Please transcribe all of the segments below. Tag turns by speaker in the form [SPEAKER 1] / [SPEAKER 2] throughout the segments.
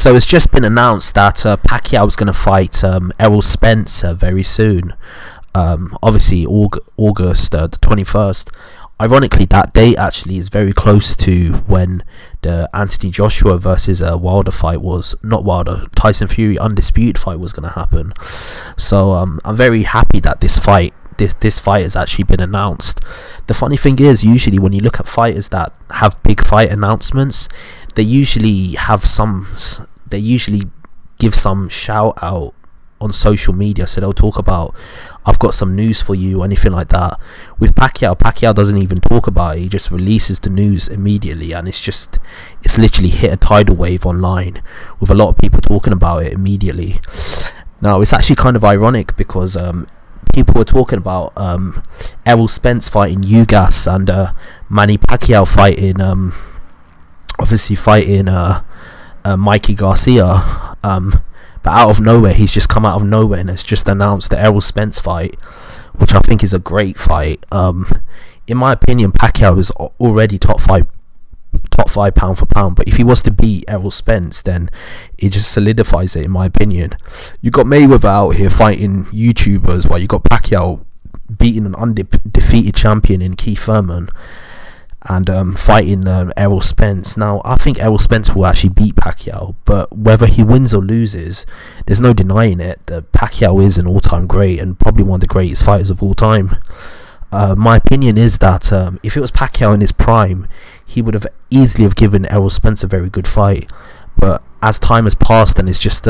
[SPEAKER 1] So it's just been announced that Pacquiao is going to fight Errol Spence very soon. Obviously, August the 21st. Ironically, that date actually is very close to when the Anthony Joshua versus Wilder fight was, not Wilder, Tyson Fury undisputed fight was going to happen. So I'm very happy that this fight has actually been announced. The funny thing is, usually when you look at fighters that have big fight announcements, they usually give some shout out on social media. So they'll talk about, I've got some news for you, or anything like that. With Pacquiao doesn't even talk about it. He just releases the news immediately, and it's literally hit a tidal wave online with a lot of people talking about it immediately. Now it's actually kind of ironic because people were talking about Errol Spence fighting Ugas and Manny Pacquiao fighting Mikey Garcia, but out of nowhere he's just come out of nowhere and has just announced the Errol Spence fight, which I think is a great fight. In my opinion, Pacquiao is already top five pound for pound, but if he was to beat Errol Spence, then it just solidifies it, in my opinion. You got Mayweather out here fighting YouTubers, while you got Pacquiao beating an undefeated champion in Keith Thurman, and fighting Errol Spence. Now I think Errol Spence will actually beat Pacquiao, but whether he wins or loses, there's no denying it that Pacquiao is an all-time great and probably one of the greatest fighters of all time. My opinion is that if it was Pacquiao in his prime, he would have easily have given Errol Spence a very good fight. But as time has passed, and it's just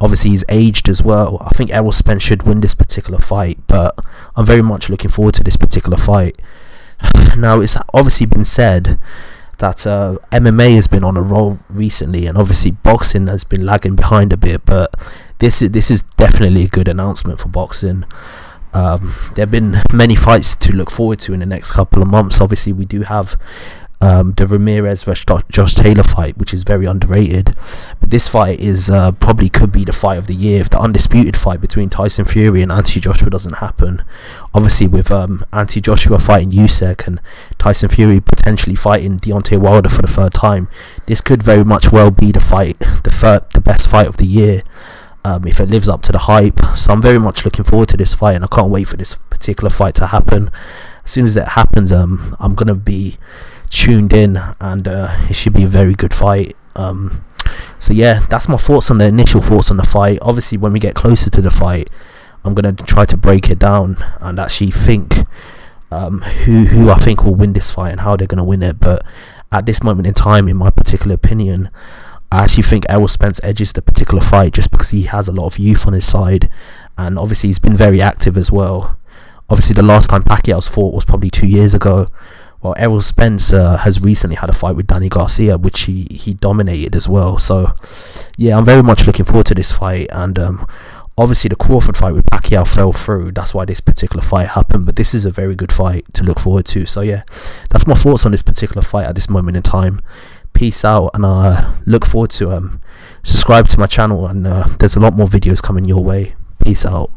[SPEAKER 1] obviously he's aged as well, I think Errol Spence should win this particular fight. But I'm very much looking forward to this particular fight. Now it's obviously been said that MMA has been on a roll recently, and obviously boxing has been lagging behind a bit. But this is definitely a good announcement for boxing. There have been many fights to look forward to in the next couple of months. Obviously, we do have the Ramirez vs Josh Taylor fight, which is very underrated. But this fight is probably could be the fight of the year if the undisputed fight between Tyson Fury and Anthony Joshua doesn't happen. Obviously, with Anthony Joshua fighting Usyk and Tyson Fury potentially fighting Deontay Wilder for the third time, this could very much well be the best fight of the year. If it lives up to the hype. So I'm very much looking forward to this fight, and I can't wait for this particular fight to happen. As soon as it happens, I'm going to be tuned in, and it should be a very good fight. So yeah, that's my initial thoughts on the fight. Obviously, when we get closer to the fight, I'm going to try to break it down and actually think who I think will win this fight and how they're going to win it. But at this moment in time, in my particular opinion, I actually think Errol Spence edges the particular fight just because he has a lot of youth on his side, and obviously he's been very active as well. Obviously the last time Pacquiao's fought was probably 2 years ago, while Errol Spence has recently had a fight with Danny Garcia, which he dominated as well. So yeah, I'm very much looking forward to this fight. And obviously the Crawford fight with Pacquiao fell through, that's why this particular fight happened, but this is a very good fight to look forward to. So yeah, that's my thoughts on this particular fight at this moment in time. Peace out, and I look forward to subscribe to my channel, and there's a lot more videos coming your way. Peace out.